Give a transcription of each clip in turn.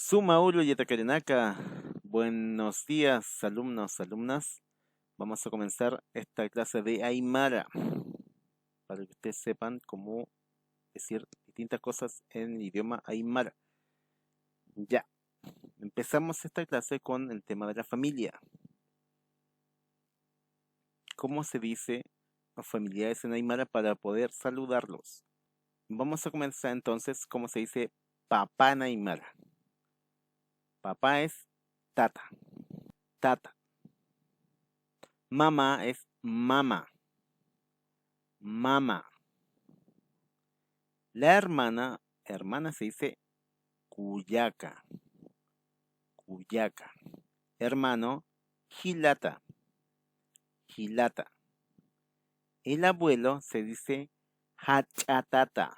Sumauru Yetakarenaka. Buenos días, alumnos, alumnas. Vamos a comenzar esta clase de Aymara para que ustedes sepan cómo decir distintas cosas en el idioma Aymara. Ya, empezamos esta clase con el tema de la familia. ¿Cómo se dice los familiares en Aymara para poder saludarlos? Vamos a comenzar entonces cómo se dice papá en Aymara. Papá es tata, tata. Mamá es mama, mama. La hermana se dice cuyaca, cuyaca. Hermano, gilata, gilata. El abuelo se dice hachatata,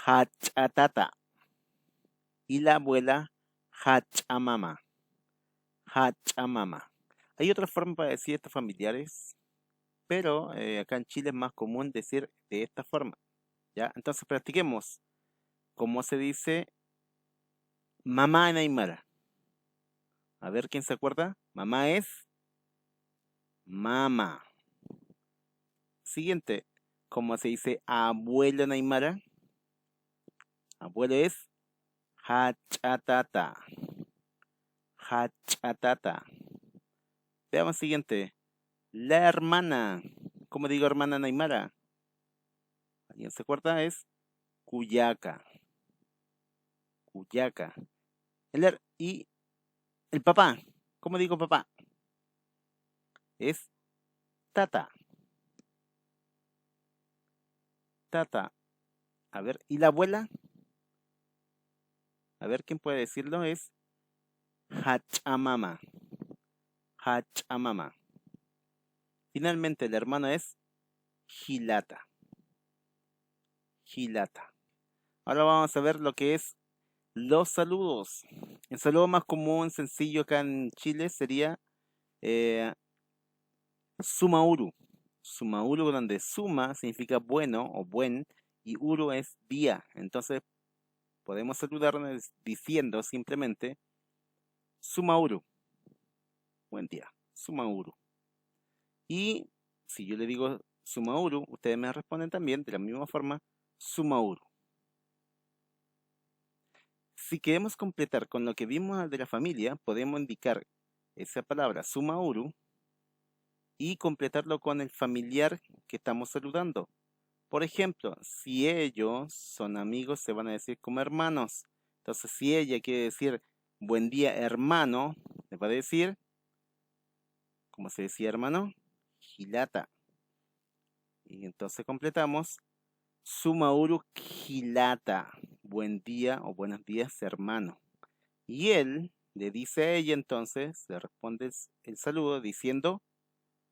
hachatata. Y la abuela, hachamama, hachamama. Hay otra forma para decir estos familiares, pero acá en Chile es más común decir de esta forma. ¿Ya? Entonces practiquemos. ¿Cómo se dice mamá en Aymara? A ver quién se acuerda. Mamá es mama. Siguiente. ¿Cómo se dice abuelo en Aymara? Abuelo es hachatata. Hachatata. Veamos siguiente. La hermana. ¿Cómo digo hermana en Aymara? ¿Alguien se acuerda? Es cuyaca. Cuyaca. Y el papá. ¿Cómo digo papá? Es tata. Tata. A ver, ¿y la abuela? A ver, ¿quién puede decirlo? Es hachamama. Hachamama. Finalmente, el hermano es gilata. Gilata. Ahora vamos a ver lo que es los saludos. El saludo más común, sencillo acá en Chile sería eh, sumauru. Sumauru, donde suma significa bueno o buen y uru es día. Entonces podemos saludarnos diciendo simplemente sumauru. Buen día. Sumauru. Y si yo le digo sumauru, ustedes me responden también de la misma forma sumauru. Si queremos completar con lo que vimos de la familia, podemos indicar esa palabra sumauru y completarlo con el familiar que estamos saludando. Por ejemplo, si ellos son amigos, se van a decir como hermanos. Entonces, si ella quiere decir buen día, hermano, le va a decir, ¿cómo se decía hermano? Gilata. Y entonces completamos sumauru gilata. Buen día o buenos días, hermano. Y él le dice a ella entonces, le responde el saludo diciendo,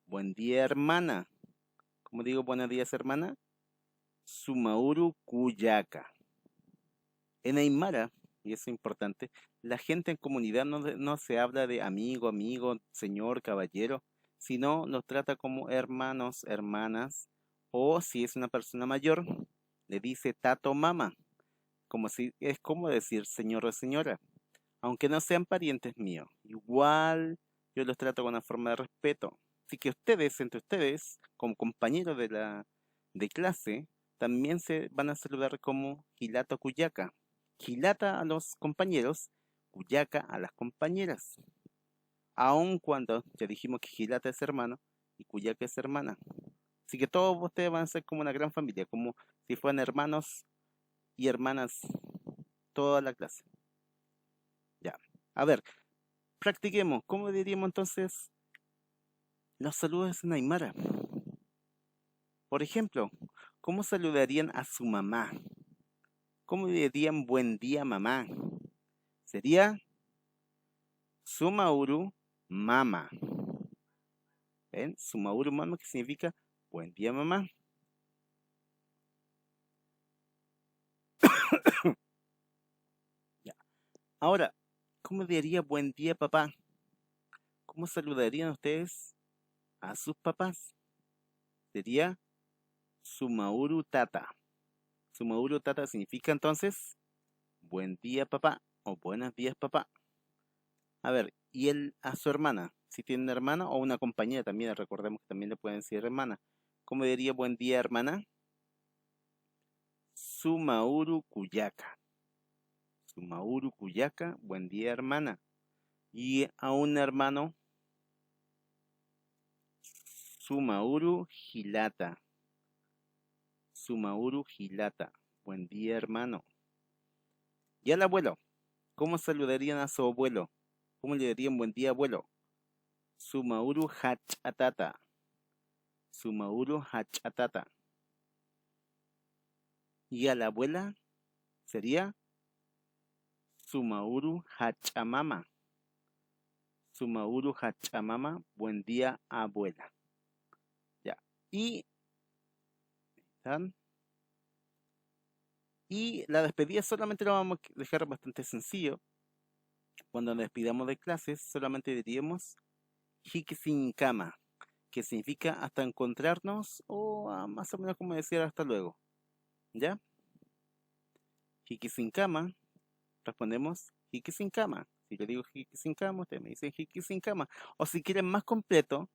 buen día, hermana. ¿Cómo digo buenos días, hermana? Sumauru Kuyaka. En Aymara, y eso es importante, la gente en comunidad no se habla de amigo, amigo, señor, caballero, sino los trata como hermanos, hermanas, o si es una persona mayor, le dice tato mama, como si es como decir señor o señora, aunque no sean parientes míos. Igual yo los trato con una forma de respeto. Así que ustedes, entre ustedes, como compañeros de clase, también se van a saludar como Gilata Cuyaca. Gilata a los compañeros, Cuyaca a las compañeras. Aun cuando ya dijimos que Gilata es hermano y Cuyaca es hermana. Así que todos ustedes van a ser como una gran familia, como si fueran hermanos y hermanas toda la clase. Ya. A ver, practiquemos. ¿Cómo diríamos entonces los saludos en Aymara? Por ejemplo, ¿cómo saludarían a su mamá? ¿Cómo dirían buen día, mamá? Sería Sumauru mama. ¿Ven? Sumauru mama, que significa buen día, mamá. Ya. Ahora, ¿cómo diría buen día, papá? ¿Cómo saludarían ustedes a sus papás? Sería Sumauru tata. Sumauru tata significa entonces buen día, papá. o buenos días, papá. A ver, y él a su hermana, si tiene una hermana o una compañera también, recordemos que también le pueden decir hermana. ¿Cómo diría buen día, hermana? Sumauru Kuyaka. Sumauru Kuyaka, buen día, hermana. Y a un hermano, Sumauru Hilata. Sumauru Hilata, buen día, hermano. Y al abuelo, ¿cómo saludarían a su abuelo? ¿Cómo le dirían buen día, abuelo? Sumauru Hachatata. Sumauru Hachatata. Y a la abuela sería Sumauru Hachamama. Sumauru Hachamama, buen día, abuela. Ya. Y, ¿están? Y la despedida solamente lo vamos a dejar bastante sencillo. Cuando nos despidamos de clases, solamente diríamos Hikisinkama, que significa hasta encontrarnos o más o menos como decir hasta luego. ¿Ya? Hikisinkama, respondemos Hikisinkama. Si yo digo Hikisinkama, ustedes me dicen Hikisinkama. O si quieren más completo,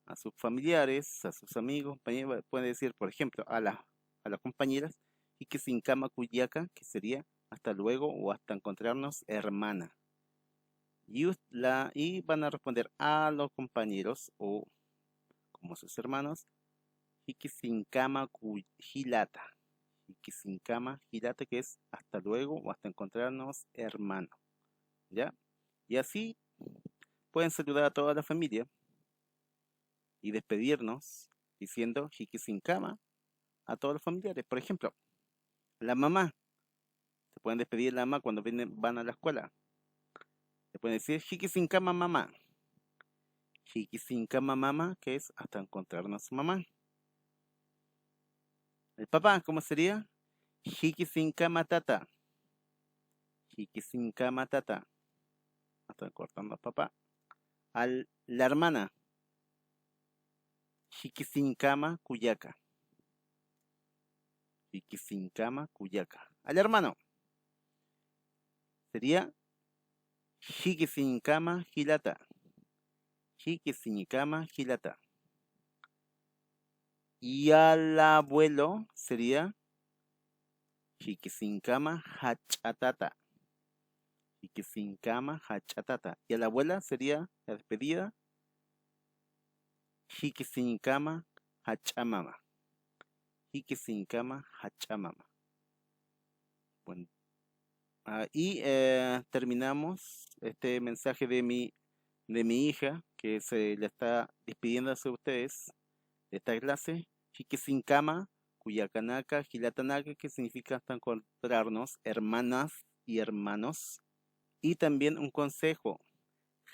a sus familiares, a sus amigos, pueden decir, por ejemplo, a las compañeras, Hikisinkama Kuyaka, que sería hasta luego o hasta encontrarnos, hermana. Y van a responder a los compañeros o como sus hermanos, Hikisinkama Hilata. Hikisinkama Hilata, que es hasta luego o hasta encontrarnos, hermano. ¿Ya? Y así pueden saludar a toda la familia y despedirnos diciendo Hikisinkama a todos los familiares. Por ejemplo, la mamá. Se pueden despedir de la mamá cuando van a la escuela. Se pueden decir Hikisinkama mamá. Hikisinkama mamá, que es hasta encontrarnos mamá. El papá, ¿cómo sería? Hikisinkama tata. Hikisinkama tata. Hasta encontrarnos papá. La hermana. Hikisinkama kuyaka. Hikisinkama kuyaka. Al hermano. Sería Hikisinkama hilata. Hikisinkama hilata. Y al abuelo sería Hikisinkama hachatata. Hikisinkama hachatata. Y a la abuela sería la despedida Hikisinkama hachamama. Hikisinkama hachamama. Bueno, y terminamos este mensaje de mi hija que se le está despidiendo a ustedes de esta clase. Hikisinkama Kuyakanaka Hilatanaka, que significa hasta encontrarnos, hermanas y hermanos. Y también un consejo,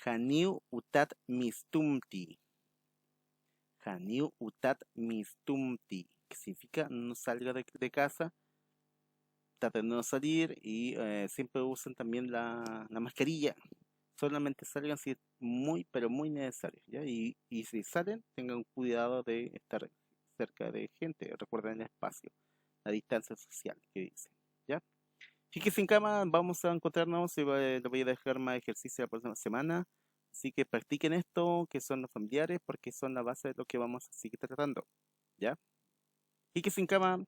Haniu utat mistumti. Haniu utat mistumti, que significa no salga de casa, traten de no salir y siempre usen también la mascarilla. Solamente salgan si es muy, pero muy necesario, ¿ya? Y si salen, tengan cuidado de estar cerca de gente. Recuerden el espacio, la distancia social que dicen, ¿ya? Chiquis sin cama, vamos a encontrarnos y le voy a dejar más ejercicio la próxima semana. Así que practiquen esto, que son los familiares, porque son la base de lo que vamos a seguir tratando, ¿ya? Chiquis sin cama.